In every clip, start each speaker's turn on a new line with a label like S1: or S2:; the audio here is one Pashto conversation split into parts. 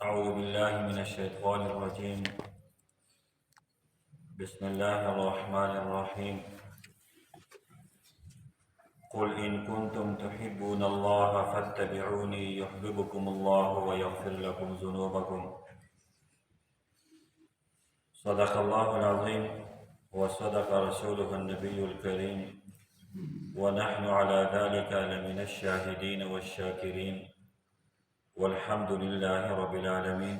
S1: أعوذ بالله من الشيطان الرجيم. بسم الله الرحمن الرحيم. قل إن كنتم تحبون الله فاتبعوني يحببكم الله ويغفر لكم ذنوبكم. صدق الله العظيم وصدق رسوله النبي الكريم، ونحن على ذلك لمن الشاهدين والشاكرين، والحمد لله رب العالمين.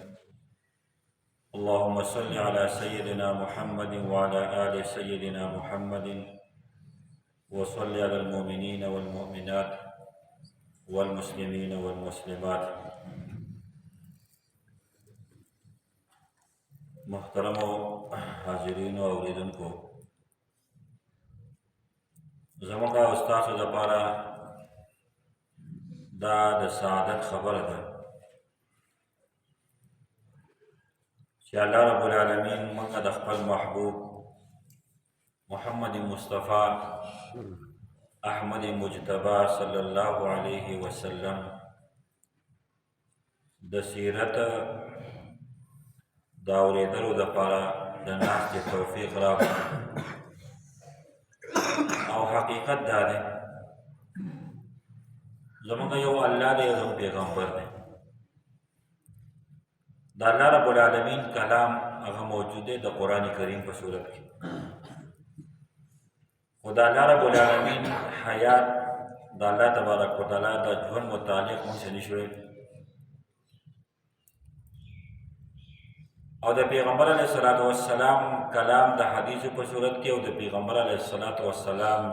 S1: اللهم صل على سيدنا محمد وعلى آل سيدنا محمد، وصل على المؤمنين والمؤمنات والمسلمين والمسلمات. محترم حاضرین او اوریدونکو، زموږ او ستاسو لپاره دا د سعادت خبره ده چې الله رب العالمین موږ د خپل محبوب محمد مصطفی احمد مجتبی صلی الله علیه وسلم د سیرت د اورېدلو دپاره د ناستې توفیق راکړي. او حقیقت دا دی زموږ یو الله دی، یو پیغمبر دی. د الله رب العالمین کلام هغه موجود دی د قرآن کریم په صورت کې، خو د الله رب العالمین حیات د الله تبارک وتعالی د ژوند متعلق موږ څه نشو، او د پیغمبر علیه الصلاة والسلام کلام د حدیثو په صورت کې، او د پیغمبر علیه الصلاة والسلام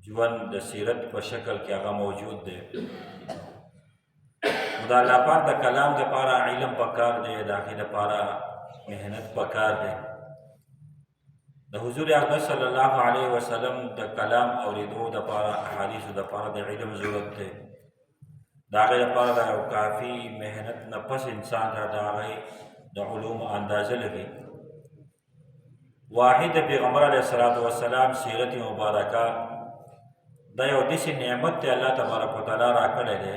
S1: ژوند د سیرت په شکل کې هغه موجود دی. نو د الله پاک د کلام دپاره علم پکار دی، د هغې دپاره محنت پکار دی. د حضور اقدس صلی الله علیه وسلم د کلام اورېدو دپاره، احادیثو دپاره د علم ضرورت دی. د هغې دپاره د یو کافي محنت نه پس انسان ته د هغې د علومو اندازه لګي. واحد د پیغمبر علیه الصلاة والسلام سیرت مبارکه دا یو داسې نعمت دی الله تبارک وتعالی راکړی دی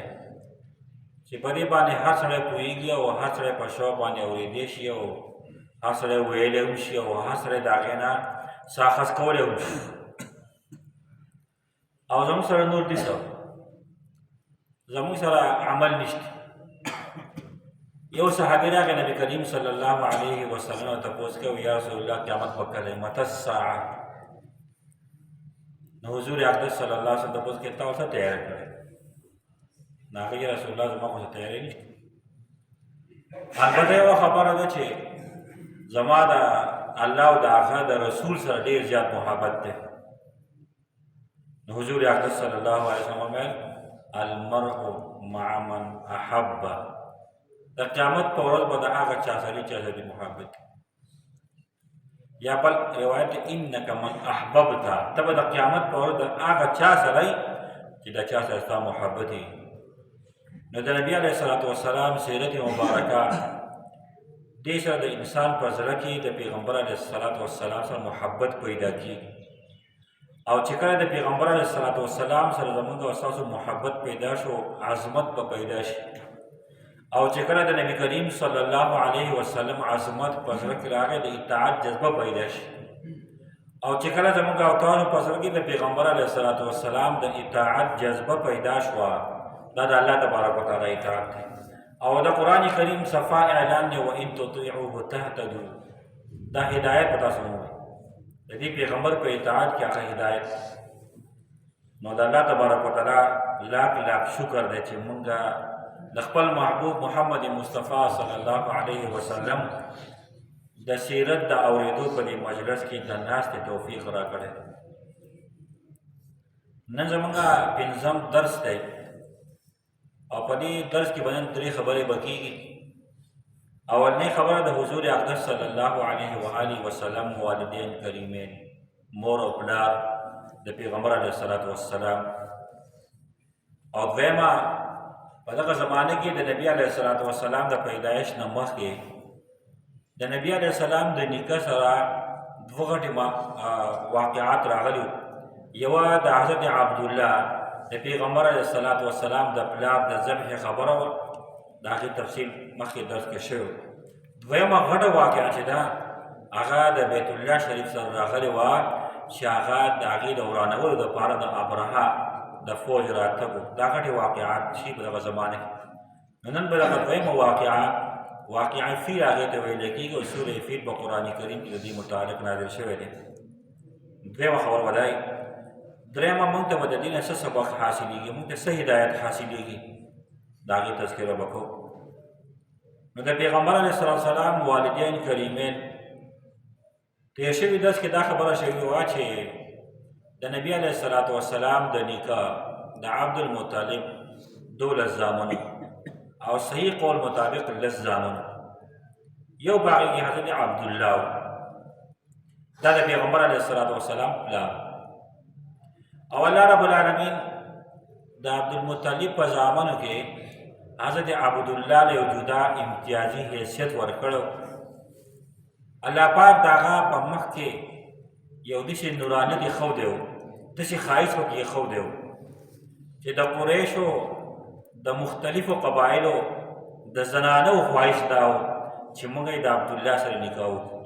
S1: چې په دې باندې هر سړی پوهېږي، او هر سړی په شوق باندې اورېدی شي، او هر سړی ویلی هم شي، او هر سړی د هغې نه څه اخذ کولی هم شي. او زموږ سره نور دي څه زموږ سره عمل نشته. یو صحابي راغی نبي کریم صلی الله علیه وسلم ته تپوس کوي، یا رسول الله قیامت به کله، متى الساعه؟ نو حضور اقدس صلی الله علیه وسلم تپوس کوي، تا ورته تیاری کړی؟ نو هغه یا رسول الله زما خو څه تیاری نشته. البته یوه خبره ده چې زما د الله او د هغه د رسول سره ډېر زیات محبت دی. نو حضور اقدس صلی الله علیه وسلم وویل المرء مع من احب، د قیامت په ورځ به د هغه چا سره چا سره محبت. یا بل روایت انک من احببته، ته به د قیامت په ورځ د هغه چا سره چې د چا سره ستا محبت وي. نو د نبي علیه الصلاة والسلام سیرت مبارکه دې سره د انسان په زړه کې د پیغمبر علیه الصلاة والسلام سره محبت پیدا کېږي. او چې کله د پیغمبر علیه الصلاة والسلام سره زموږ او ستاسو محبت پیدا شو، عظمت به پیدا شي. او چې کله د نبی کریم صلی الله علیه وسلم عظمت په زړه کې راغی، د اطاعت جذبه پیدا شي. او چې کله زموږ او تاسو په زړه کې د پیغمبر علیه الصلاة والسلام د اطاعت جذبه پیدا شوه، دا د الله تبارک وتعالی اطاعت دی. او د قرآن کریم صفا اعلان دی، وان تطیعوه تهتدوا، دا هدایت به تاسو مومئ. د دې پیغمبر په اطاعت کې هغه هدایت. نو د الله تبارک وتعالی لاک لاک شکر دی چې مونږ د خپل محبوب محمد مصطفی صلی الله علیه وسلم د سیرت د اورېدو په دې مجلس کې د ناستې توفیق راکړی. نن زموږ پنځم درس دی، او په دې درس کې به نن درې خبرې به کېږي. اولنۍ خبره د حضور اقدس صلی الله علیه و آله وسلم والدین کریمین، مور او پلار د پیغمبر علیه الصلاة والسلام. او دویمه په دغه زمانه کې د نبي علیه الصلاة والسلام د پیدایش نه مخکې د نبي علیه السلام د نیکه سره دوه غټې واقعات راغلي. یوه د حضرت عبدالله د پیغمبر علیه الصلاة والسلام د پلار د ذبح خبره وه، د هغې تفصیل مخکې درس کې شوی. دویمه غټه واقعه چې ده هغه د بیت الله شریف سره راغلې وه چې هغه د هغې د ورانولو دپاره د ابرهه د فوج راتګ دا غټې واقعات شي په دغه زمانه کې. نو نن به دغه دویمه واقعه فیل هغې ته ویلی کېږي او سورې فیل په قرآن کریم کې د دې متعلق نازل شوی دی. دویمه خبر به دا وي. درېیمه موږ ته به د دې نه څه سبق حاصلېږي، موږ ته څه هدایت حاصلېږي، د هغې تذکره به کوو. نو د پیغمبر علیه السلام والدین کریمین تېر شوي درس کې دا خبره شوې وه چې د نبي علیه السلام د نیکه د عبدالمطلب 12 زامنو او صحیح قول مطابق 10 زامنو. یو په هغې کې حضرت عبدالله و، دا د پیغمبر علیه السلام پلار. او الله رب العالمین د عبدالمطلب په زامنو کې حضرت عبدالله له یو جدا امتیازي حیثیت ورکړو. الله پاک د هغه په مخ کې یو داسې نورانیت ایښودی و، داسې ښایست پکې ایښودی و چې د قریشو د مختلفو قبایلو د زنانو خواهش دا و چې موږ یې د عبدالله سره نکاح وکړو.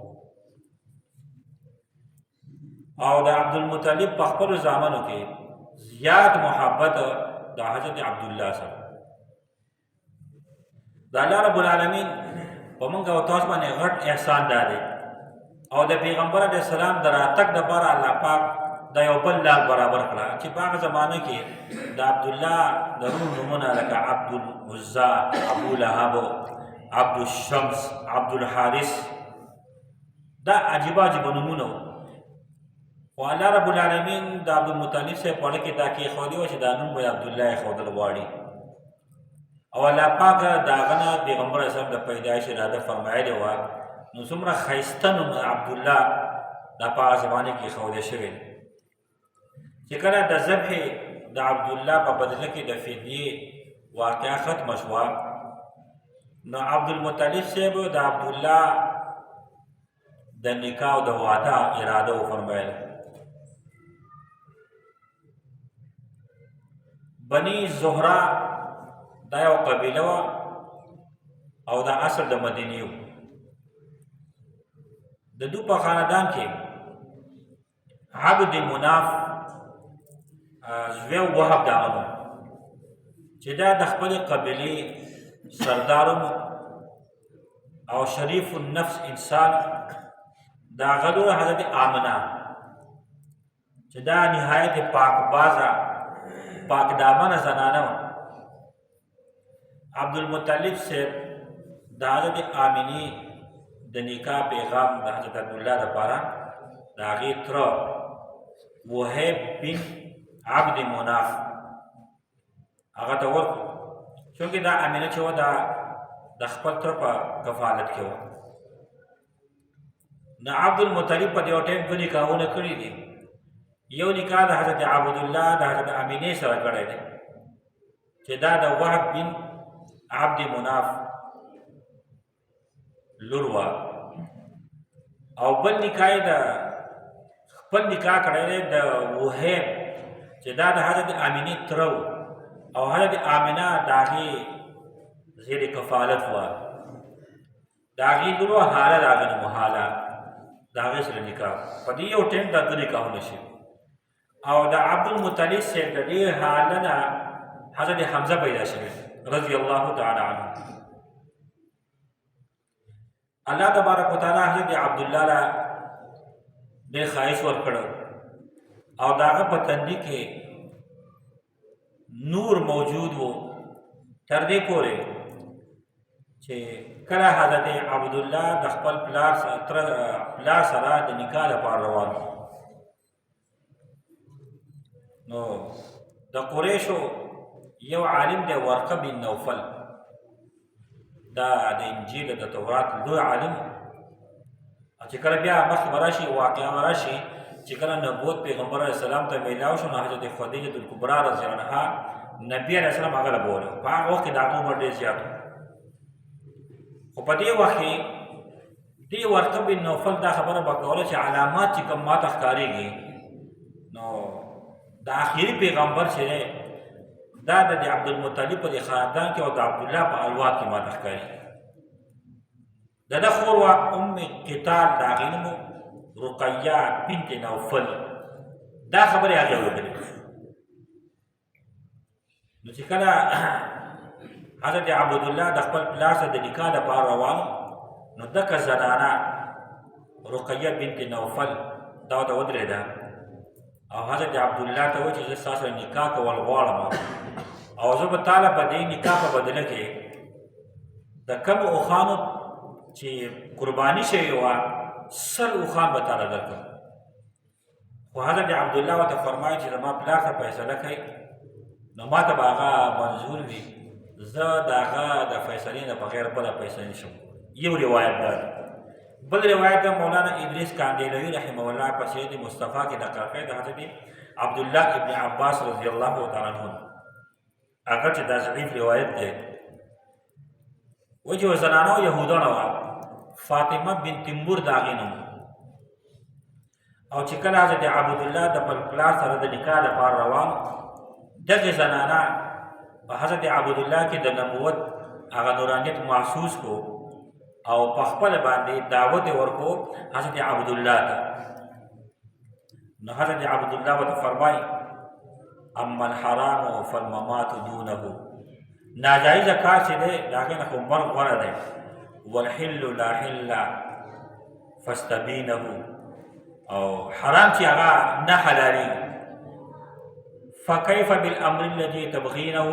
S1: او د عبدالمطلب په خپلو زامنو کې زیات محبت د حضرت عبدالله سره. د الله رب العالمین په موږ او تاسو باندې غټ احسان دا دی او د پیغمبر علیه السلام د راتګ دپاره الله پاک د یو بل لار برابر کړه چې په هغه زمانه کې د عبدالله د روم نومونه لکه عبدالعزا، ابولهب، عبدالشمس، عبدالحارث دا عجیبه عجیبه نومونه وو. خو الله رب العالمین د عبدالمطلب صاحب په اړه کې دا کېښودی وه چې دا نوم به عبدالله ایښودل غواړي. او الله پاک د هغه نه پیغمبر علیه السلام د پیدایش اراده فرمایلې وه. نو څومره ښایسته نوم عبدالله دا په هغه زمانې کې ایښودی شوی دی چې کله د ذبح د عبدالله په بدله کې د فدیې واقعه ختمه شوه، نو عبدالمطلب صاحب د عبدالله د نکاح او د واده اراده وفرمایله. بني زهره دا یو قبیله وه او دا اصل د مدینې و. د دو په خاندان کې عبد مناف زوی وهب د هغه نوم چې دا د خپلې قبیلې سردار او شریف النفس انسان. د هغه لور حضرت آمنه چې دا نهایت پاکبازه پاکدامنه زنانه وه. عبدالمطلب صاحب د حضرت آمنې د نکاح پیغام د حضرت عبدالله دپاره د هغې تره وهب بن عبد مناف هغه ته ورکړو، چونکې دا امینه چې وه دا د خپل تره په کفالت کې وه. نو عبدالمطلب په دې ټایم دوه نکاحونه کړي دي. یو نکاح د حضرت عبدالله د حضرت امینې سره کړی دی چې دا د وهب بن عبد مناف لور وه، او بل نکاح د خپل نکاح کړی دی د وهب چې دا د حضرت امینې تره و او حضرت آمنه د هغې زیر کفالت وه. د هغې لور وه حاله د هغې نوم حاله د هغې سره نکاح په دې یو ټایم دا دوه نکاحونه شي. او د عبدالمطلب صاحب د دې حاله نه حضرت حمزه پیدا شوی رضی الله تعالی عنه. الله تبارک وتعالی حضرت عبدالله له ډېر ښایست ورکړی او د هغه په تندي کې نور موجود و تر دې پورې چې کله حضرت عبدالله د خپل پلار سره د نکاح لپاره روان و، نو د قریشو یو عالم دی ورقه بن نوفل، دا د انجیل د تورات لوی عالم، چې کله بیا مخکې به راشي واقعه به راشي چې کله نبوت پیغمبر علیه السلام ته میلاو شو، نو حضرت خدیجة الکبرا رضی الله عنها نبي علیه السلام هغه له بولو. په هغه وخت کې د هغه عمر ډېر زیات و، خو په دې وخت کې دې ورقه بن نوفل دا خبره به کوله چې علامات چې کوم ماته ښکارېږي نو د آخري پیغمبر چې دی دا د عبدالمطلب په خاندان کې او د عبدالله په الواد کې ماته ښکاري. د ده خور وه ام قتال، د هغې نوم رقیه بنت نوفل. دا خبرې هغې اورېدلې. نو چې کله حضرت عبدالله د خپل پلار سره د نکاح دپاره روان نو دغه زنانه رقیه بنت نوفل دا ورته ودرېده او حضرت عبدالله ته وویل چې زه ستا سره نکاح کول غواړم او زه به تاله په دې نکاح په بدله کې د کومو اوښانو چې قرباني شوې وه 100 اوښان به تاله درکړم. خو حضرت عبدالله ورته فرمایي چې زما پلار ته فیصله کوي نو ما ته به هغه منظور وي، زه د هغه د فیصلې نه بغیر بله فیصله نشم. یو روایت دا دی. بل روایت د مولانا ادریس کاندیلوي رحمه الله په سید مصطفی کې نقل کړی د حضرت عبدالله ابن عباس رضی الله تعالی عنه، اگر چې دا ضعیف روایت دی. وایي چې یوه زنانه یهودانه وه، فاطمه بنت مور د هغې نوم، او چې کله حضرت عبدالله د خپل پلار سره د نکاح لپاره روان، دغې زنانه په حضرت عبدالله کې د نبوت هغه نورانیت محسوس کو او په خپله باندې دعوت یې ورکو حضرت عبدالله ته. نو حضرت عبدالله ورته فرمایي اما الحرام فالممات دونه، ناجایزه کار چې دی د هغې نه خو مرګ غوره دی. والحل لا حل فاستبینه، او حرام چې هغه نه حلالېږي. فكيف بالامر الذي تبغينه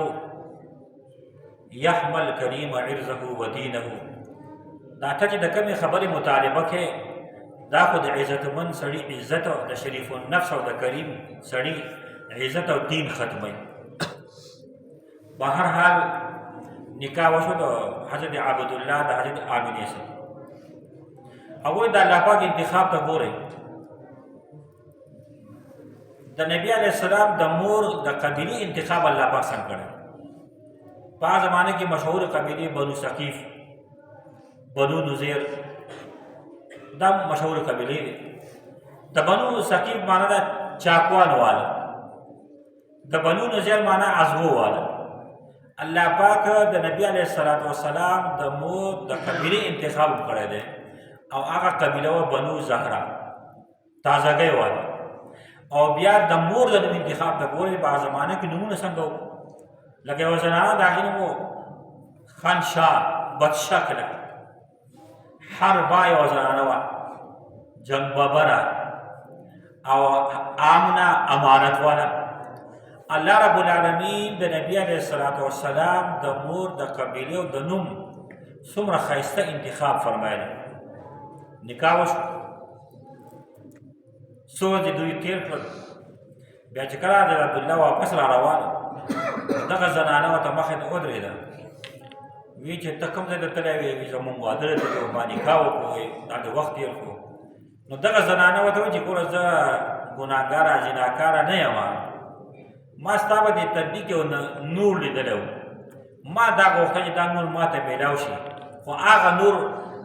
S1: يحمل كريم عرضه ودينه. دا ته چې د کومې خبرې مطالبه کې دا خو د عزتمن سړي عزت او د شریف النفس او د کریم سړي عزت او دین ختموي. بهر حال نکاح وشو د حضرت عبدالله د حضرت آمینې سره. هغوی د الله پاک انتخاب ته ګورئ. د نبی علیه السلام د مور د قبیلې انتخاب الله پاک څنګه کړی. په هغه زمانه کې مشهور قبیلې بنو ثقیف، بنو نذیر، دا مشهور قبیلې دي. د بنو ثقیف معنی ده چاکوان والا، د بنو نذیر معنی ازغو والا. الله پاک د نبی علیه السلام د مور د قبیلې انتخاب کړی دی او هغه قبیله و بنو زهرا، تازګۍ والا. او بیا د مور د نوم انتخاب ته ګورئ. په هغه زمانه کې نومونه څنګه وو؟ لکه یوه زنانه د هغې نوم و خانشاه، بدشکله. حربا یوه زنانه وه، جنګببره، او آمنه امانت والا. الله رب العالمین د نبی علیه السلام د مور د قبیلې او د نوم څومره ښایسته انتخاب فرمایلی. نکاح وشو، څو ورځې دوی تېر کړل. بیا چې کله حضرت عبدالله واپس را روان، دغه زنانه ورته مخې ته ودرېده. وی چې ته کوم ځای ته تللی وې؟ وي زمونږ واده دی، ما نکاح وکړو، دا د وخت تېر کړو. نو دغه زنانه ورته وایي چې ګوره زه ګناهګاره زناکاره نه یم، ما ستا په دې تندي کې نور لیدلی و، ما دا غوښتل چې دا نور ما ته میلاو شي، خو هغه نور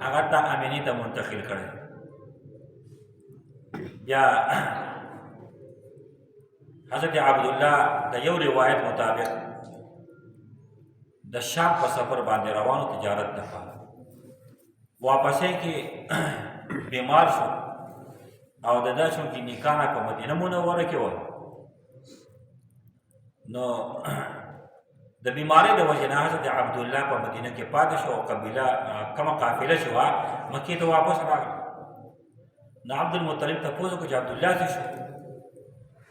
S1: هغه تا امینې ته منتقل کړی. بیا حضرت عبدالله د یو روایت مطابق د شام په سفر باندې روانو تجارت دپاره. واپسې کې بیمار شو او د ده چونکې نکاح په مدینه منوره کې وه، نو د بیمارۍ د وجې نه حضرت عبدالله په مدینه کې پاتې شو او قبیله کومه قافله چې وه مکې ته واپس راغله. نو عبدالمطلب تپوس وکړو چې عبدالله څه شو؟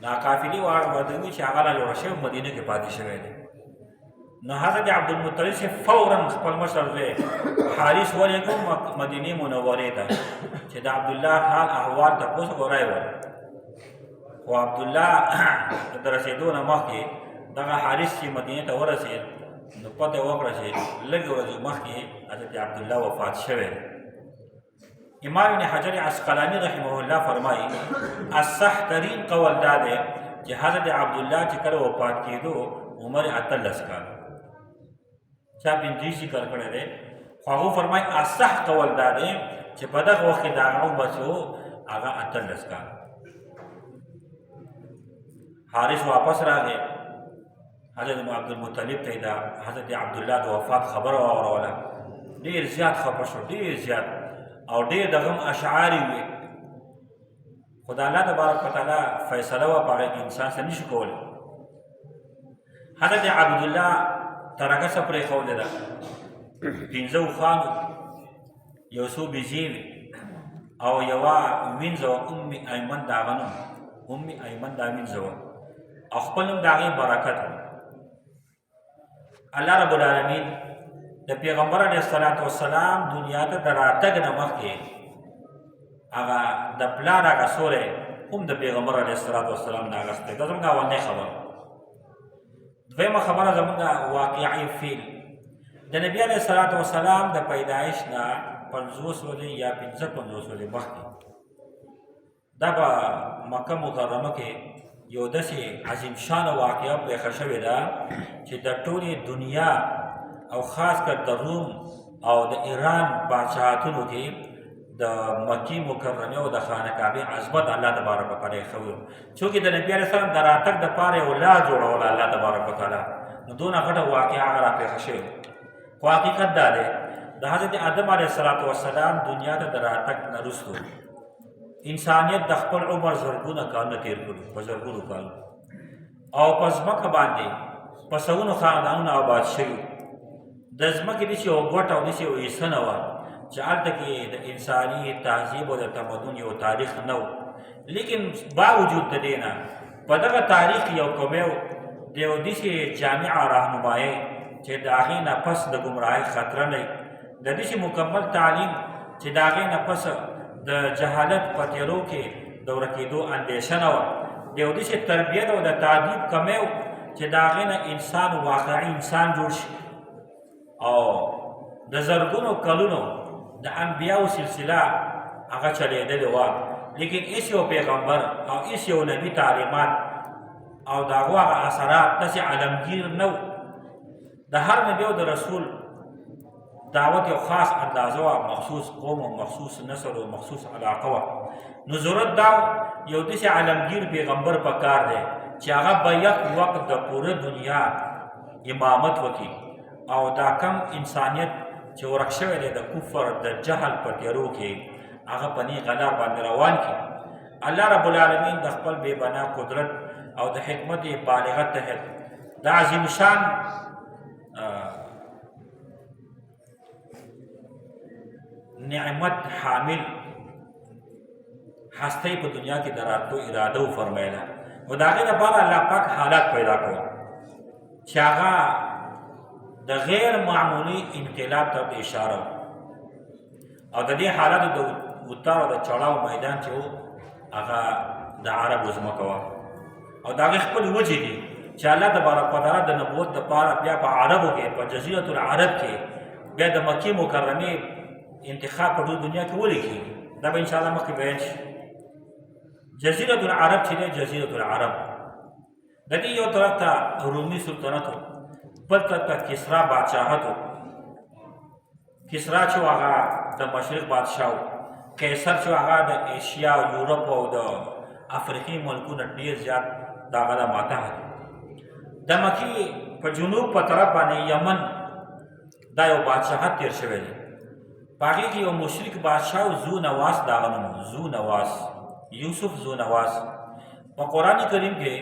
S1: نو قافلې ورته وویل چې هغه لا لوړه شوی مدینه کې پاتې شوی دی. نو حضرت عبدالمطلب چې فورا خپل مشر زوی حارث ولېږه مدینې منورې ته چې د عبدالله حال احوال تپوس وکړو رایې ورکړي. خو عبدالله د رسېدو نه مخکې دغه حارث چې مدینې ته ورسېد نو پته یې وکړه چې لږې ورځې مخکې حضرت عبدالله وفات شوی دی. امام ابن حجر عسقلاني رحمه الله فرمایي اصح ترین قول دا دی چې حضرت عبدالله چې کله وفات کېدو عمر 18 کال، چا 35 ذکر کړی دی، خو هغه فرمایي اصح قول دا دی چې په دغه وخت کې د هغه عمر چې و هغه 18 کال. حارث واپس راغی، حضرت عبدالمطلب ته د حضرت عبدالله د وفات خبره واوروله، ډېر زیات خفه شو، ډېر زیات، او ډېر د غم اشعار یې وې. خو د الله تبارک وتعالی فیصله وه، په هغې کې انسان څه نه شي کولی. حضرت عبدالله ترکه څه پرېښودې ده، 5 اوښانو، یو څو بیزې وې او یوه وینځه وه، ام ایمن د هغه نوم، ام ایمن دا وینځه وه، او خپل نوم د هغې برکت و. الله رب العالمین د پیغمبر علیه السلام دنیا ته د راتګ نه مخکې هغه د پلار هغه سوری هم د پیغمبر علیه السلام نه اخیستی. دا زموږ اولنۍ خبره. دویمه خبره زموږ واقعي فیل د نبي علیه السلام د پیدایش نه 50 ورځې یا 55 ورځې مخکې دا په مکه مکرمه کې یو داسې عظیم شان واقعه پېښه شوې ده چې د ټولې دنیا او خاص کر د روم او د ایران بادشاهتونو کې د مکې مکرمې او د خانه کعبې عظمت الله تبارک وتعالی ښوي. چونکې د نبي علیه السلام د راتګ دپاره یو لار جوړوله الله تبارک وتعالی، نو دونه غټه واقعه هغه راپېښه شوې. خو حقیقت دا دی د حضرت آدم علیه السلام دنیا ته د راتګ نه وروستو انسانیت د خپل عمر زرګونه کالونه تېر کړي، په زرګونو کالو، او په ځمکه باندې په سلونو خاندانونه آباد شوي. د ځمکې داسې یو ګوټه او داسې یو حصه نه وه چې هلته کې د انساني تهذیب او د تمدن یو تاریخ نه و. لیکن باوجود د دې نه په دغه تاریخ یو قومي د یو داسې جامعه راهنمایۍ چې د هغې نه پس د ګمراهۍ خطره نه وي، د داسې مکمل تعلیم چې د هغې نه پس د جهالت په تیرو کې د ورکېدو اندېشه نه وه، د یو داسې تربیت او د تعدیب کمی و چې د هغې نه انسان واقعي انسان جوړ شي. او د زرګونو کلونو د انبیاو سلسله هغه چلېدلې وه، لیکن هېڅ یو پیغمبر او هېڅ یو نبي تعلیمات او د هغو هغه اثرات داسې عالمگیر نه و. د هر نبي او د رسول دعوت یو خاص اندازه وه، مخصوص قوم او مخصوص نسل او مخصوص علاقه وه. نو ضرورت دا یو داسې عالمگیر پیغمبر په کار دی چې هغه به یک وخت د پوره دنیا امامت وکړي او دا کم انسانیت چې ورک شوی دی د کفر د جهل په تیرو کې هغه په نیغ لار باندې روان کړي. الله رب العالمین د خپل بې بنا قدرت او د حکمت بالغه تحت د عظیم شان نعمت حامل هستی په دنیا کې د راتلو اراده وفرمایله، نو د هغې لپاره الله پاک حالات پیدا کړل چې هغه د غیر معمولي انقلاب ته اشاره و. او د دې حالاتو د اتار او د چړاو میدان چې و هغه د عربو ځمکه وه، او د هغې خپلې وجې دي چې الله تبارک وتعالی د نبوت دپاره بیا په عربو کې په جزیرة العرب کې بیا د مکې مکرمې انتخاب په ټول دنیا کې ولې کېږي، دا به انشاءالله مخکې بیان شي. جزیرة العرب چې دی جزیرة العرب د دې یو طرف ته رومي سلطنت و، بل طرف ته کسرا بادشاهت و. کسرا چې هغه د مشرق بادشاه و، قیصر چې هغه د ایشیا او یورپ او د افریقي ملکونه ډېر زیات د هغه د ماتحت. د مکې په جنوب په طرف باندې یمن دا یو بادشاهت تېر شوی دی، په هغې کې یو مشرک بادشاه و ذو نواس د هغه نوم و، ذو نواس، یوسف ذو نواس. په قرآن کریم کې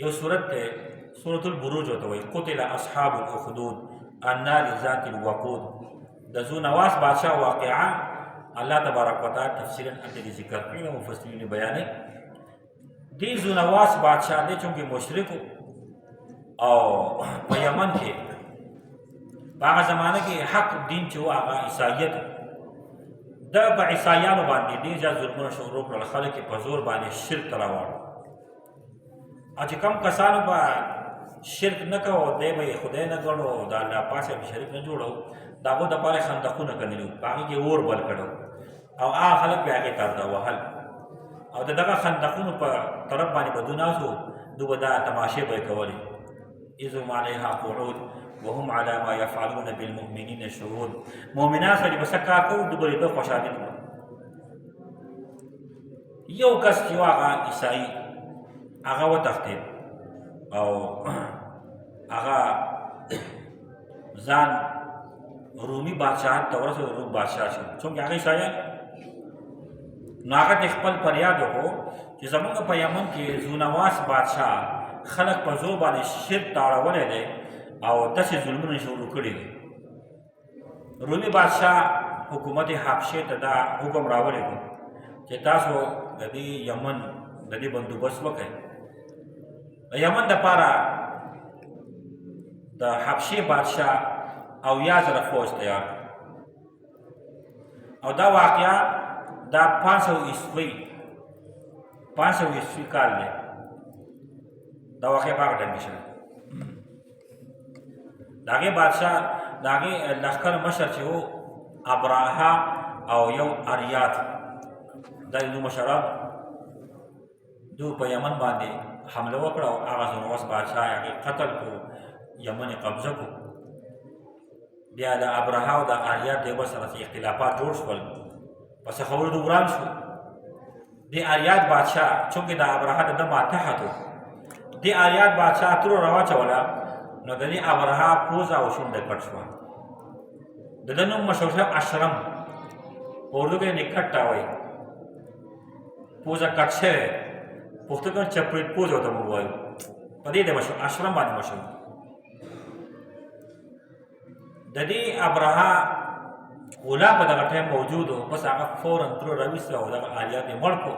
S1: یو صورت دی سورة البروج ورته وایي، قتل اصحاب الاخدود النار ذات الوقود. د ذو نواس بادشاه واقعه الله تبارک وتعالی تفصیلا هلته ذکر کړې ده، مفسرین بیانوي. دې ذو نواس بادشاه دی چونکې مشرک او په یمن کې په هغه زمانه کې حق دین چې و هغه عیسایت د په عیسایانو باندې ډېر زیات ظلمونه شروع کړل، خلک یې په زور باندې شرک ته راوړل، او چې کوم کسانو به شرک نه کوو دی به یې خدای نه ګڼو او د الله پاک سره به شریک نه جوړو، د هغو دپاره یې خندقونه کنلي وو، په هغې کې اور بل کړی او هغه خلک به هغې ته وهل، او د دغه خندقونو په طرف باندې به دوی ناست وو، دوی به دا تماشې به یې کولې. اذ هم علیها قعود وهم على ما يفعلون بالمؤمنین شهود. مؤمنان سره به څه کار کوو دوی به لیده خوشحالي کړو. یو کس چې و هغه عیسایي هغه وتښتېد او هغه ځان رومي بادشاهت ته ورسېد، روم بادشاه شو. چونکې هغې سړی نو هغه د خپل فریاد وکړو چې زمونږ په یمن کې ذونواس بادشاه خلک په زور باندې شرک ته اړولی دی او داسې ظلمونه شروع کړي دي. رومي بادشاه حکومت حبشې ته دا حکم راولی دی چې تاسو د دې یمن د دې بندوبست وکړئ. د یمن دپاره د حبشې بادشاه 80,000 فوج تیار او دا واقعه دا 500 عیسوي کال دی. دا واقعه په هغه ټایم کې شوې. د هغې بادشاه د هغې لښکر مشر چې و ابراها او یو اریات، دا د دوی مشران دوی په یمن باندې حمله وکړه او هغه ذونواس بادشاه هغې قتل کړو، یمن یې قبضه کړو. بیا د ابراها او د اریات د یو سره اختلافات جوړ شول، پس خبرو د وران شو. د اریات بادشاه چونکې د ابراها د ده ماتحت و، د اریات بادشاه ترور راواچوله، نو د دې ابراها پوزه او شونډه کټ شوه. د ده نوم مشهور شو اشرم، په اردو کې نکټه وایي، پوزه کټ شوی، پښتو کې چپړیټ پوزه ورته موږ وایو، په دې د مشهور اشرم باندې مشهور. د دې ابراها غلام په دغه ټایم موجود و، بس هغه فورا ترور راویسته او دغه اریات یې مړ کړو.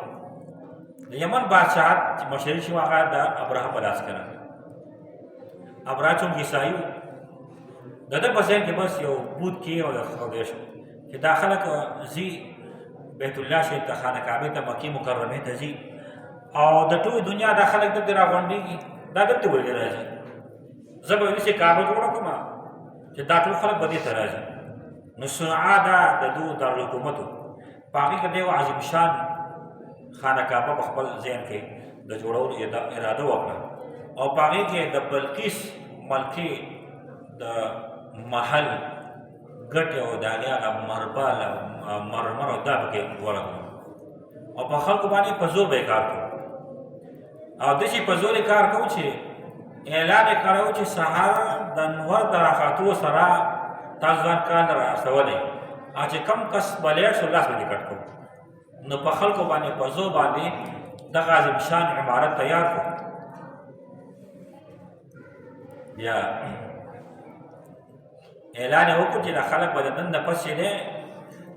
S1: د یمن بادشاهت چې مشري شو هغه د ابراها په لاس کې راغی. ابراها چونکې عیسایي و، د ده په ذهن کې بس یو بوت کې او خدای شو چې دا خلک ځي بیت الله شریف ته، خانه کعبې ته، مکې مکرمې ته ځي او د ټولې دنیا دا خلک دلته راغونډېږي، دا دلته ولې راځي؟ زه به داسې کعبه جوړه کړم چې دا ټول خلک به دې ته راځي. نو صنعا دا د دوی دارالحکومت و، په هغې کې د یو عظیم شان خانه کعبه په خپل ذهن کې د جوړولو اراده وکړه او په هغې کې د بلقیس ملکې د محل ګټې او د هغې هغه مربل او مرمر او دا پکې ولګول او په خلکو باندې په زور به یې کار کوو او داسې په زور یې کار کوو چې اعلان یې کړی و چې سهار د نور د راختو سره تاسو ځان کار را رسولی او چې کم کس بلیړ شو لاس به دې کټ کوو. نو په خلکو باندې په زور باندې دغه عظیم شان عمارت تیار کړو. بیا اعلان یې وکړو چې دا خلک به د نن نه پس چې دی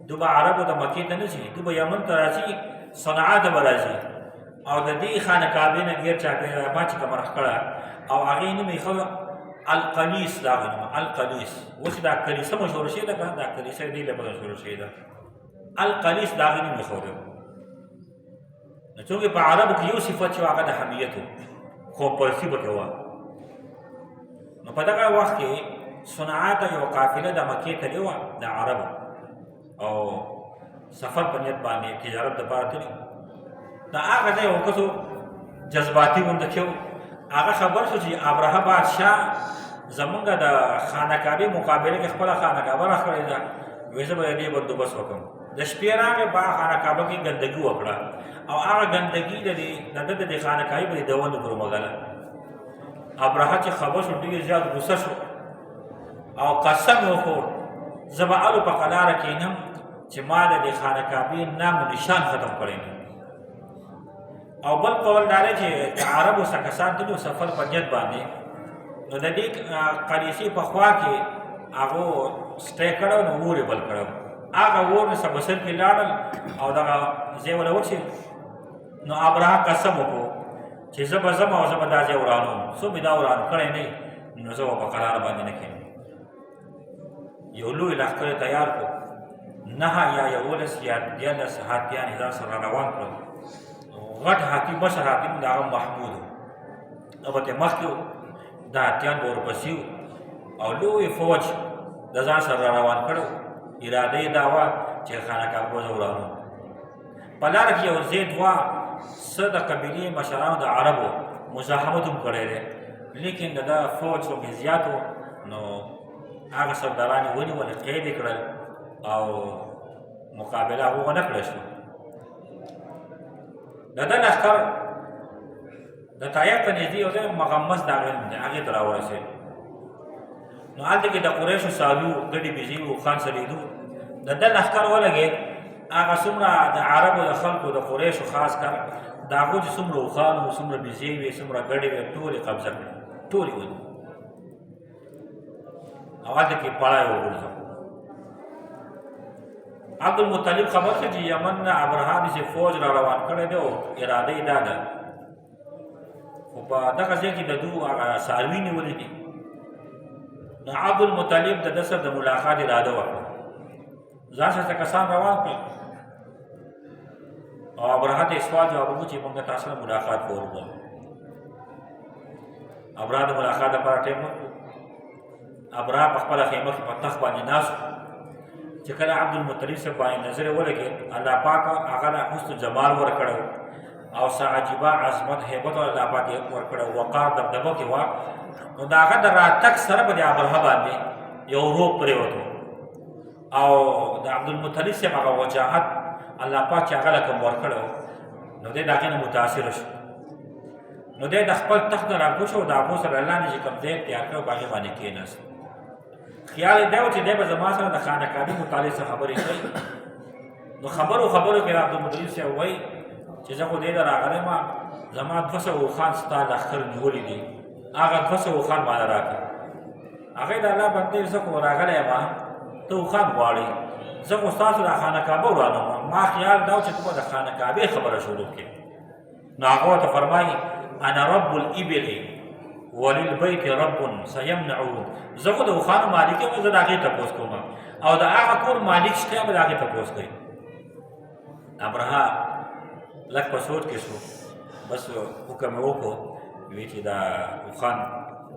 S1: دوی به عربو د مکې ته نه ځي، دوی به یمن ته راځي، صنعا ته به راځي او د دې خانه کعبې نه ګیر چاپېره ما چې کومه راښکړه او هغې نوم یې ایښی القلیس، د هغې نوم القلیس. اوس دا کلیسه مشهوره شوې ده که دا کلیسه دې لپاره مشهوره شوې ده، القلیس د هغې نوم ایښودی و. نو چونکې په عربو کې یو صفت چې هغه د حمیت و، خوبپرستي پکې وه. نو په دغه وخت کې صنعا ته یو قافله د مکې تللې وه د عربو او سفر په نیت باندې تجارت دپاره تللي. د هغه ځای یو کسو جذباتي غونډه کې و، هغه خبر شو چې ابراها بادشاه زمونږ د خانه کعبې مقابله کې خپله خانه کعبه راښکړې ده، وایي زه به د دې بندوبست وکړم. د شپې راغی په خانه کعبه کې ګندګي وکړه او هغه ګندګي د ده د دې خانه کعبې به د دونو پر ومږله. ابراها چې خبر شو ډېر زیات غوسه شو او قسم یې وخوړ زه به هلو په قلاره کښېنم چې ما د دې خانه کعبې نام و نشان ختم کړی نه. او بل قول دا دی چې د عربو څه کسان تللي وو سفر په نیت باندې، نو د دې قلیسې په خوا کې هغو سټی کړی نو اور یې بل کړی و. هغه اور نه سبسر کې لاړل او دغه ځای وله ورسېد. نو ابراها قسم وکړو چې زه به ځم او زه به دا ځای ورانوم، څو مې دا وران کړی نه نو زه به په قراره باندې نه کښېنم. یو لوی لښکر یې تیار کړو، 9 یا 11 یا 13 هاتیان یې ځان سره روان کړل. غټ حاکم مشر حاکم د هغه محمود و، هغه ته مخکې و، دا هاتیان به ورپسې و او لوی فوج د ځان سره روان کړی و. اراده یې دا وه چې خانه کعبه به زه ورانوم. په لاره کې یو ځای دوه څه د قبیلې مشرانو د عربو مزاحمت هم کړی دی، لیکن د ده فوج څومره زیات و نو هغه سرداران یې ونیول، قید یې کړل او مقابله هغو ونه کړی شوه. د ده لښکر د طایف ته نږدې یو ځای مغمس د هغې نوم دی، هغې ته راورسېد. نو هلته کې د قریشو څاروي وو، ګډې بېزې وو، خان سلیدو د ده لښکر ولګېد. هغه څومره د عربو د خلکو د قریشو خاص کر د هغو چې څومره اوښان وو، څومره بېزې وې، څومره ګډې وې، ټولې قبضه کړې، ټولې ونیولې او هلته کې پړی وغورځو. عبدالمطلب خبر شو چې یمن نه ابرهه داسې فوج را روان کړی دی او اراده یې دا ده، خو په دغه ځای کې د دوی هغه څاروي نیولي دي. نو عبدالمطلب د ده سره د ملاقات اراده وکړه، ځان سره کسان روان کړل او ابرهه ته یې سوال جواب وکړو چې موږ تاسو سره ملاقات کول غواړو. ابرهه د ملاقات لپاره ټیم ورکړو. ابرهه په خپله خیمه کې په تخت باندې ناست چې کله عبدالمطلب صاحب باندې نظر یې ولګېد، الله پاک هغه له حسن جمال ورکړی او څه عجیبه عظمت هیبت الله پاک یې ورکړی، وقار دبدبه کې وه. نو د هغه د راتګ سره به د ابرهه باندې یو روب پرېوتو او د عبدالمطلب صاحب هغه وجاهت الله پاک چې هغه له کوم ورکړی نو دی د هغې نه متاثره شو. نو دی د خپل تخت نه راکوز شو او د هغو سره الله نه چې کوم ځای تیار کړی په هغې باندې کېناست. خیال یې دا و چې دی به زما سره د خانه کعبې متعلق څه خبرې کوي. نو خبرو کې عبدالمطلب صاحب وایي چې زه خو دې ته راغلی ما، زما 200 اوښان ستا لښکر نیولي دي، هغه 200 اوښان ماله راکړه. هغې د الله بندې زه خو راغلی یم، ته اوښان غواړې، زه خو ستاسو د خانه کعبه ورانوم. ما خیال دا و چې ته به د خانه کعبې خبره شروع کړې. نو هغه ورته فرمایي انا رب الابل وللبیت رب سیمنعه، زه خو د اوښانو مالک یم، زه د هغې تپوس کوم او د هغه کور مالک شته به د هغې تپوس کوي. ابرهه لږ په سوچ کې شو، بس حکم یې وکړو وی چې دا اوښان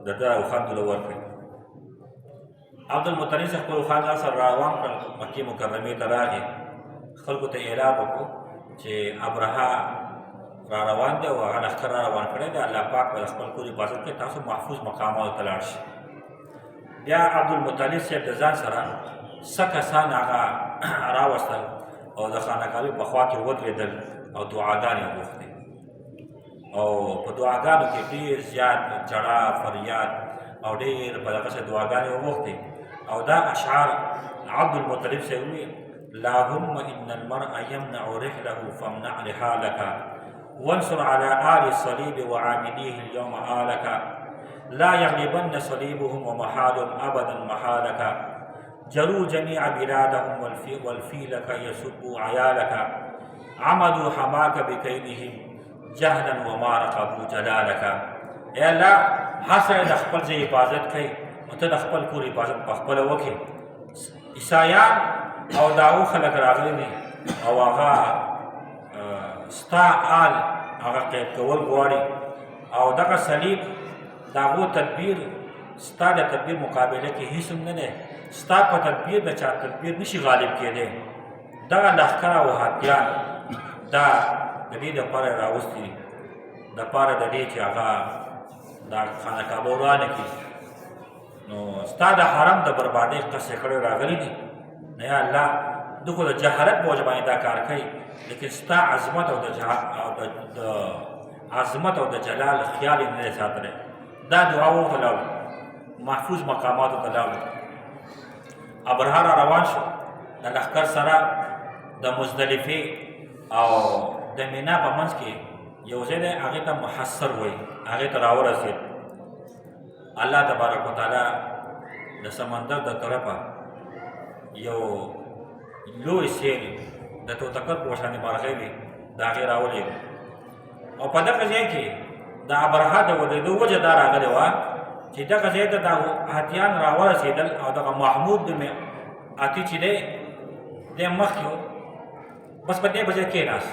S1: د ده اوښان دوله ورکړي. عبدالمطلب صاحب خپل اوښان ځان سره روان کړل، مکې مکرمې ته راغی، خلکو ته اعلان وکړو چې ابرهه را روان دی او هغه لښکر را روان کړی دی، الله پاک به د خپل کور حفاظت کوي، تاسو محفوظ مقاماتو ته لاړ شئ. بیا عبدالمطلب صاحب د ځان سره څه کسان هغه راوستل او د خانه کعبې په خوا کې ودرېدل او دعاګانې وغوښتې او په دعاګانو کې ډېر زیات جړا فریاد او ډېر په دغه څه دعاګانې وغوښتې او دا اشعار عبدالمطلب صاحب وویل: اللهم ان المرء يمنع رحله فامنع رحالك وانصر على آل الصليب وعامليه اليوم آلك لا يغلبن صليبهم ومحالهم أبدا محالك جروا جميع بلادهم والفيلك يسبوا عيالك عمدوا حماك بكيدهم جهلا وما رقبوا جلالك. اے الله حسن د خپل ځای حفاظت کوي او ته د خپل کور حفاظت په خپله وکړې. عیسایان او د هغو خلک راغلي دي او هغه ستا آل هغه قید کول غواړي او دغه صلیب د هغو تدبیر ستا د تدبیر مقابله کې هېڅ هم نه دی، ستا په تدبیر د چا تدبیر نشي غالب کېدی. دغه لښکر او هاتیان دا د دې دپاره یې راوستي دي، دپاره د دې چې هغه دا خانه کعبه ورانه کړي. نو ستا د حرم د بربادۍ قصې کړی راغلي دي. نو یا الله دوی خو د جهالت په وجه باندې دا کار کوي، لیکن ستا عظمت او د جلال خیال یې نه دی ساتلی. دا دعا ورته لاړو، محفوظ مقاماتو ته لاړو. ابرهه را روان شو د لښکر سره د مزدلفې او د مینا په منځ کې یو ځای دی، هغې ته محصر وایي، هغې ته راورسېد. الله تبارک وتعالی د سمندر د طرفه یو لوی سیل د توتکر په شانې مرغۍ وي، د هغې راولېږي او په دغه ځای کې د ابرهه د ودرېدو وجه دا راغلې وه چې دغه ځای ته دا هاتیان راورسېدل او دغه محمود نومې هاتي چې دی دی مخکې و، بس په دې په ځای کېناست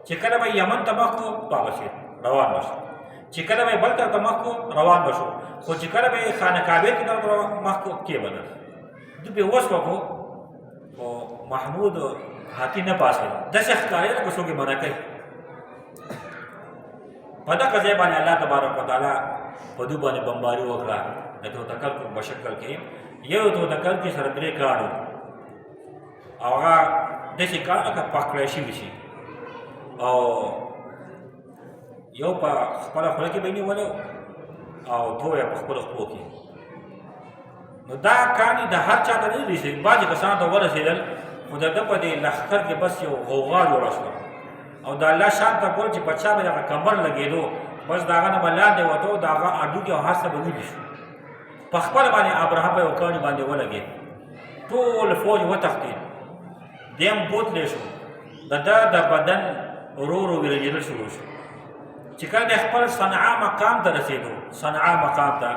S1: چې کله به یمن ته مخ کړو واپسېد روان به شو، چې کله به بل طرف ته مخ کړو روان به شو، خو چې کله به یې خانه کعبې کې مخ کړو کېبله دوی به وس وکړو خو محمود هاتي نه پاسېده، داسې ښکارېده لکه څوک یې منع کوي. په دغه ځای باندې الله تبارک وتعالی په دوی باندې بمباري وکړه د توتکر په شکل کې. یو توتکر کې سره 3 کاڼو او هغه داسې کار لکه پکړی شوي شي او یو په خپله خوله کې به یې نیولی او دوه یې په خپلو خپلو کې نو دا کاڼي د هر چا ته نه رسېږي. بعضې کسانو ته ورسېدل خو د ده په دې لښکر کې بس یو غوغا جوړه شوه او د الله شان ته ګوره چې په چا به دغه کمر لګېدو بس د هغه نه به لاندې وته د هغه هډوکي او هر څه به ویلې شو. په خپله باندې ابرهه په یو کاڼي باندې ولګېد، ټول فوج وتښتېد، دی هم بوتلی شو، د ده د بدن ورو ورو ویرجېدل شروع شو. چې کله د خپل صنعا مقام ته رسېدو، صنعا مقام ته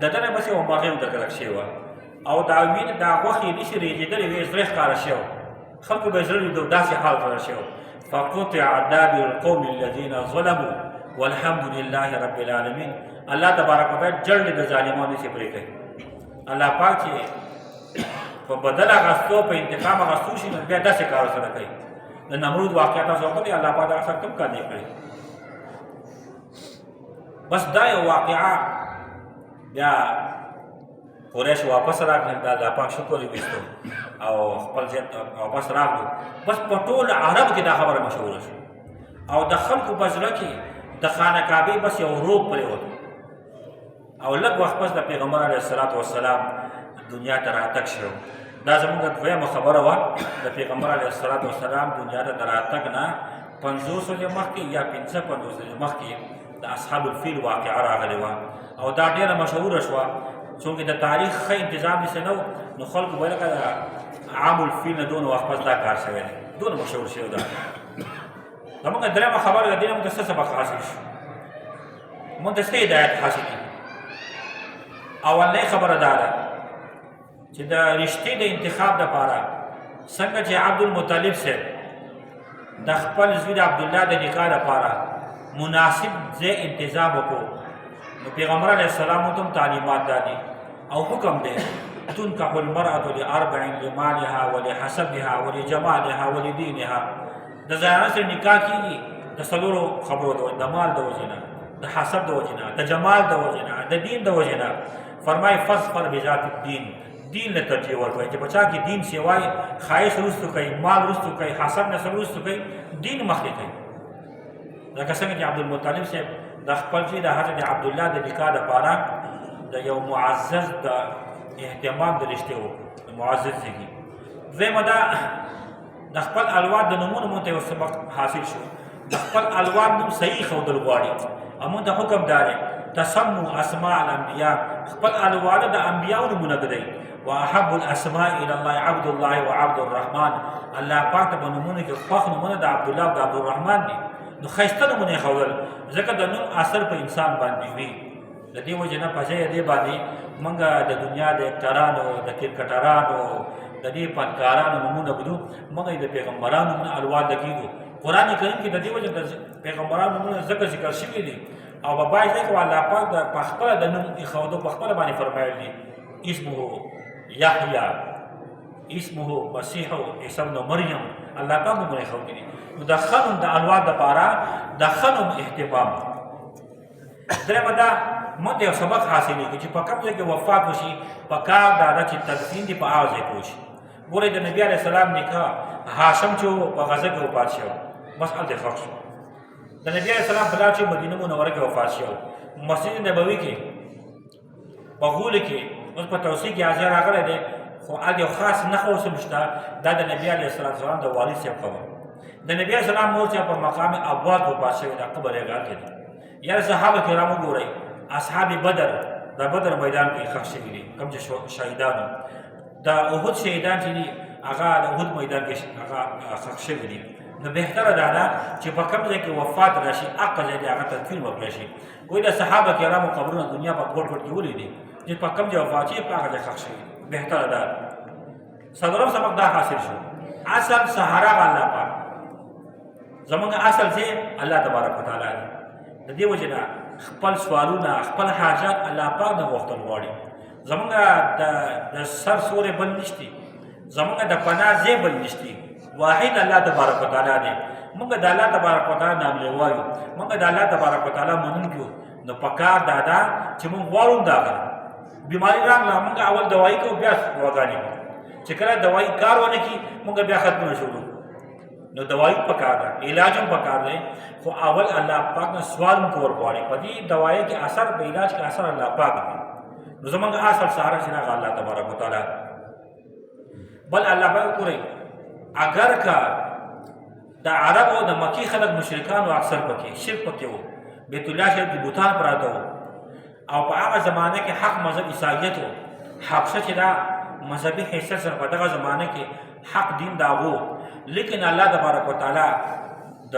S1: د ده نه بس یوه مرغۍ ورته کلک شوې وه او دا وینه دا غوښې یې نشي رېږېدلې وې، زړه ښکاره شوی، خلکو به یې زړه لیدو، داسې حال ورته شوی. فقطع دابر القوم الذين ظلموا والحمد لله رب العالمین. الله تبارک وتعالی جړلې د ظالمانو نشي پرې کوي. الله پاک چې په بدل اخیستو په انتقام اخیستو شي نو بیا داسې کار سره کوي. د نمرود واقعه تاسو وکړئ، الله پاک هغه سره کوم کار نه کړی. بس دا یو واقعه بیا قریش واپس راغلل، د الله پاک شکر یې ویستو او خپل ځای ته واپس راغلو. بس په ټول عرب کې دا خبره مشهوره شوه او د خلکو په زړه کې د خانه کعبې بس یو روب پرېوت او لږ وخت پس د پیغمبر علیه الصلاة والسلام دنیا ته راتګ شو. دا زموږ دویمه خبره وه، د پیغمبر علیه الصلاة والسلام دنیا ته د راتګ نه 50 ورځې مخکې یا 55 ورځې مخکې د اصحاب الفیل واقعه راغلې وه او دا ډېره مشهوره شوه. چونکې د تاریخ ښه انتظام داسې نه و نو خلکو به لکه د عام الفیل نه دونه وخت پس دا کار شوی دی، دونه مشهور شوی ده. زموږ درېیمه خبره د دې نه موږ ته څه سبق حاصل شو، موږ ته څه هدایت حاصل کړي. اولنۍ خبره دا ده چې د رشتې د انتخاب دپاره څنګه چې عبدالمطلب صاحب د خپل زوی د عبدالله د نکاح دپاره مناسب ځای انتظام وکړو، نو پیغمبر علیه السلام ته هم تعلیمات دادي او حکم دی تنکح المرأة لأربع لمالها ولحسبها ولجمالها ولدینها. د زنانه سره نکاح کېږي د څلورو خبرو د وجې، د مال د وجې نه، د حسب د وجې نه، د جمال د وجې نه، د دین د وجې نه. فرمایي فاظفر بذات الدین، دین له ترجیح ورکوئ چې په چا کې دین سوای ښایست وروستو کوي، مال وروستو کوي، حسب نسل وروستو کوي، دین مخکې کوي. لکه څنګه چې عبدالمطلب صاحب د خپل زوی د حضرت عبدالله د نکاح دپاره د یو معزز د اهتمام د رشتې وکړو، د معزز زیږي. دویمه دا د خپل الواد د نومونو مونږ ته یو سبق حاصل شو. د خپل الواد نوم صحیح ښودل غواړي او مونږ ته حکم دا دی تسمو اسماء الانبیاء، خپل الواده د انبیاو نومونه ږدئ. واحب الاسماء الى الله عبد الله وعبد الرحمن. الله پاک ته په نومونو کې خوښ نومونه د عبدالله او د عبدالرحمن دي، نو ښایسته نومونه یې ښودل ځکه د نوم اثر په انسان باندې وي. د دې وجې نه په ځای دې باندې موږ د دنیا د اکټرانو، د کرکټرانو، د دې فنکارانو نومونه ږدو، موږ یې د پیغمبرانو نومونه الواده کېږو. قرآن کریم کې د دې وجې د پیغمبرانو نومونه ځکه ذکر شوي دي او په بعض ځای کې الله پاک د پخپله د نوم ایښودو پخپله باندې فرمایلی دي اسمه یحیی، اسمه مسیح عیسی ابن مریم، الله پاک نومونه ایښودي دي. نو د ښه نوم د الواد دپاره د ښه نوم اهتمام. درېیمه دا موږ ته یو سبق حاصلېږي چې په کوم ځای کې وفات وشي پکار دا ده چې تدفین دې په هغه ځای کې وشي. ګورئ د نبي علیه السلام نکاح هاشم چې و په غزه کې وفات شوی، بس هلته ښخ شو. د نبي علیه السلام پلار چې مدینه منوره کې وفات شوی، مسجد نبوي کې په غولي کې اوس په توصیه کې حاضر راغلی دی خو هلته یو خاص نښه اوس هم شته، دا د نبي علیه السلام د والد صاحب قبر. د نبي علیه السلام مور چې په مقام ابواد وفات شوی دا قبر یې هلته دی. یاره صحابه کرام وګورئ، اصحاب بدر د بدر میدان کې ښخ شوي دي، کوم چې شهیدانو. د احد شهیدان چې دي هغه د احد میدان کې هغه ښخ شوي دي. نو بهتره دا ده چې په کوم ځای کې وفات راشي هغه ځای کې هغه تدفین وکړی شي. وایي د صحابه کرامو قبرونه دنیا په ګوټ ګوټ کې ولیدي چې په کوم ځای وفات شي په هغه ځای ښخ شوي، بهتره ده. څلورم سبق دا حاصل شو، اصل سهارا الله پاک زمونږ اصل چې الله تبارک وتعالی دی. د دې وجې نه خپل سوالونه، خپل حاجات الله پاک نه غوښتل غواړي. زمونږ د سر سورې بل نشتی، زمونږ د پناه ځای بل نشتی، واحد الله تبارک وتعالی دی. موږ د الله تبارک وتعالی ناملې وایو، موږ د الله تبارک وتعالی منونکي یو. نو پکار دا ده چې موږ غواړو د هغه بیماري راغله موږ اول دوایي کوو بیا دواګانې کوو، چې کله دوایي کار ونه کړي موږ بیا ختمونه شروع. نو دوایي پکار ده، علاج هم پکار دی، خو اول الله پاک نه سوال هم کول غواړي. په دې دوایي کې اثر، په علاج کې اثر الله پاک دی. نو زمونږ اصل سهارا چې هغه الله تبارک وتعالی بل الله به وګورئ اگر که د عرب او د مکی خلک مشرکان او اکثر پکې شرک پکې وو بیت الله شریف د بوتان پراته وو او په هغه زمانه کې حق مذهب عیسایت وو حبشه چې دا مذهبي حیثیت سره په دغه زمانه کې حق دین دا وو لیکن الله تبارک وتعالی د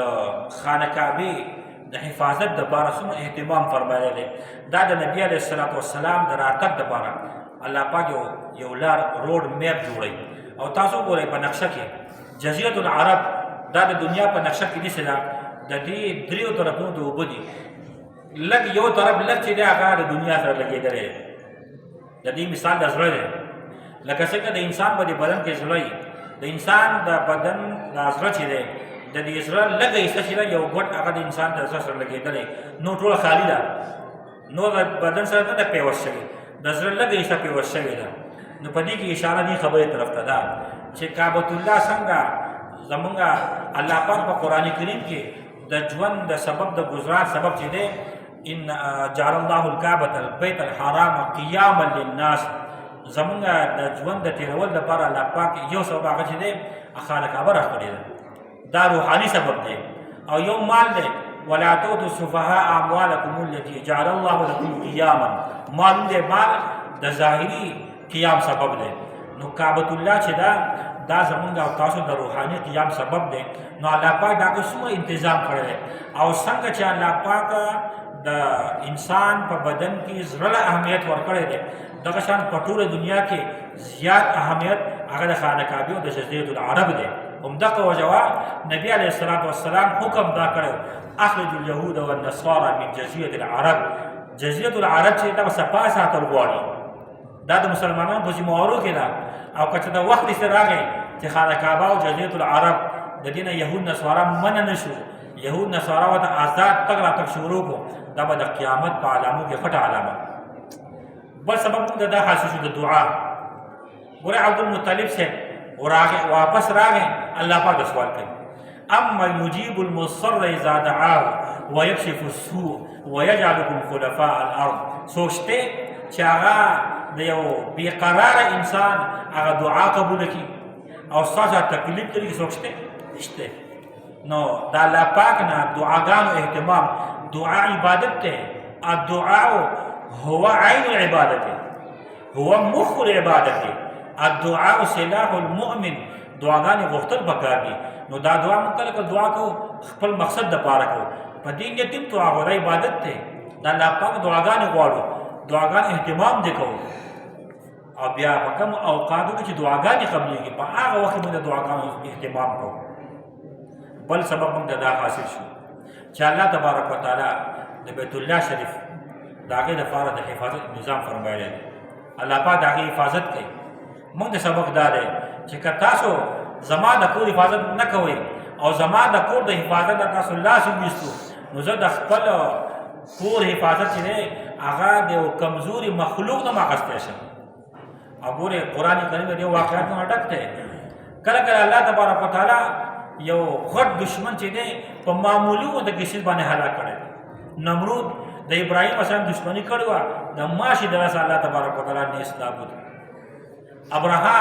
S1: خانه کعبه د حفاظت دپاره څومره اهتمام فرمایلی دی دا د نبي علیه السلام د راتګ دپاره الله پاک یو لار روډ میپ جوړوي او تاسو وګورئ په نقشه کې جزیرة العرب دا د دنیا په نقشه کې داسې ده د دې دریو طرفونو د اوبه دي لږ یو طرف لږ چې دی هغه د دنیا سره لګېدلی دی د دې مثال د زړه دی لکه څنګه د انسان په دې بدن کې زړه د انسان د بدن دا زړه چې دی د دې زړه لږه حصه چې ده یو ګوټ هغه د انسان د زړه سره لګېدلی نو ټوله خالي ده نو د بدن سره نه ده پیوست شوې د زړه لږه حصه پیوست شوې ده نو په دې کې اشاره دې خبرې طرف ته ده چې کعبة الله څنګه زمونږ الله پاک په قرآن کریم کې د ژوند د سبب د گزارا سبب چې دی ان جعل الله الکعبة البیت الحرام قیاما للناس زمونږ د ژوند د تېرول لپاره الله پاک یو سبب هغه چې دی خانه کعبه راښکلې ده دا روحاني سبب دی او یو مال دی ولا تؤتوا السفهاء اموالکم التي جعل الله لكم قیاما مال دی مال د ظاهري قیام سبب دی نو کعبة الله چې دا زمونږ او تاسو د روحاني قیام سبب دی نو الله پاک دا څومره تنظیم کړی دی او څنګه چې الله پاک د انسان په بدن کې زړه اهمیت ورکړی دی دغه شان په ټوله دنیا کې زیات اهمیت هغه د خانه کعبې او د جزیرة العرب دی همدغه وجه نبي علیه السلام حکم دا کړی اخرجوا اليهود والنصارى من جزیرة العرب جزیرة العرب چې دا صفا ساتل غواړي دا د مسلمانانو په ذمهوارو کې ده او که د وخت سره راغی چې خانه کعبه او جزیرة العرب د دې نه یهود نصارا منع نه شو یهود نصارا ورته آزاد تګ راتګ شروع کړو دا به د قیامت په علامو کې پټه علامه بل سبب موږ دا حاصل شو د دعا ګوره عبدالمطلب صاحب واپس راغی الله پاک سوال کوي اما یجیب المضطر اذا دعاه ويكشف السوء ويجعلكم خلفاء الارض سوچته چې هغه د یو بیقرار انسان هغه دعا قبول کړي او ستاسو تکلیف لري سوچته نشته نو د الله پاک نه دعاګانو اهتمام دعا عبادت ته الدعاء هو عین العبادت هو مخ العبادت الدعاء سلاح المؤمن دعاګانې غوښتل پکار دي نو دا دعا موږ کله دعا کوو خپل مقصد دپاره کوو په دې نیت هم دعا غوره عبادت دی د الله پاک دعاګانې غواړو دعاګانې اهتمام دې کوو او بیا په کوم اوقاتو کې چې دعاګانې قبلېږي په هغه وخت کې موږ د دعاګانو اهتمام کوو بل سبب موږ دا حاصل شو چې الله تبارک وتعالی د بیت الله شریف د هغې دپاره د حفاظت نظام فرمایلی دی الله پاک د هغې حفاظت کوي موږ د سبق دا دی چې که تاسو زما د کور حفاظت نه کوئ او زما د کور د حفاظت د تاسو لاس وویستو نو زه د خپل کور حفاظت چې دی هغه د یو کمزوري مخلوق نه اخیستی شم او ګورې قرآن کریم د دې واقعاتونه ډک دی کله کله الله تبارک وتعالی یو غټ دشمن چې دی په معمولي غونته کیسې باندې هلاک کړی نمرود د ابراهیم اسلام دشمني کړې وه د ماشي د لاسه الله تبارک وتعالی نیست نابود ابرها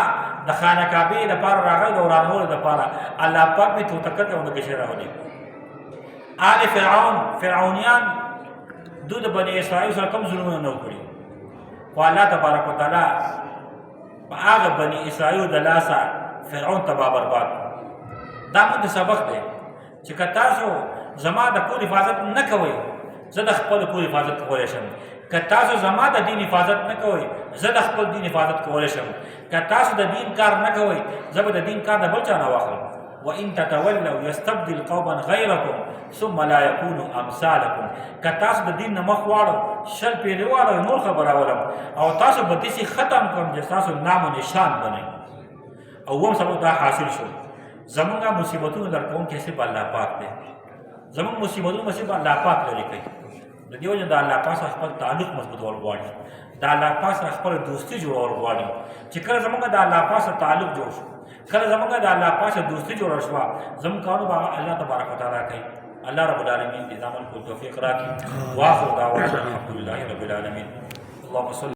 S1: د خانه کعبې دپاره راغی د ورانولو دپاره الله پاک مې توتکه کړې او د کشې راولي آل فرعونیان دوی د بني اسرائیل سره کوم ظلمونه نه وکړي خو الله تبارک وتعالی په هغه بني اسرائیلو د لاسه فرعون تباه برباد دا موږ د سبق دی چې که تاسو زما د کور حفاظت نه کوئ زه د خپل کور حفاظت کولی شم که تاسو زما د دین حفاظت نه کوئ زه د خپل دین حفاظت کولی شم که تاسو د دین کار نه کوئ زه به د دین کار د بل چا نه واخلم وان تتولوا يستبدل قوما غيركم ثم لا يكونوا امثالكم که تاسو د دین نه مخ واړو شل پیرې واړو نور خبر راولم او تاسو به داسې ختم کړم چې تاسو نام و نشان بنئ او اووم سبب دا حاصل شو زمونږ مصیبتونو در کوونکی صرف الله پاک دی زمونږ مصیبتونه صرف الله پاک لرې کوي د دې وجه د الله پاک سره خپل تعلق مضبوطول غواړي د الله پاک سره خپل دوستي جوړول غواړي چې کله زمونږ د الله پاک سره تعلق جوړ شو کله زمونږ د الله پاک سره دوستي جوړه شوه زموږ کارونه به الله تبارک وتعالی کوي الله رب العالمین دې زموږ کو توفیق راکړي واخر دعوانا الحمد لله رب العالمین اللهم صل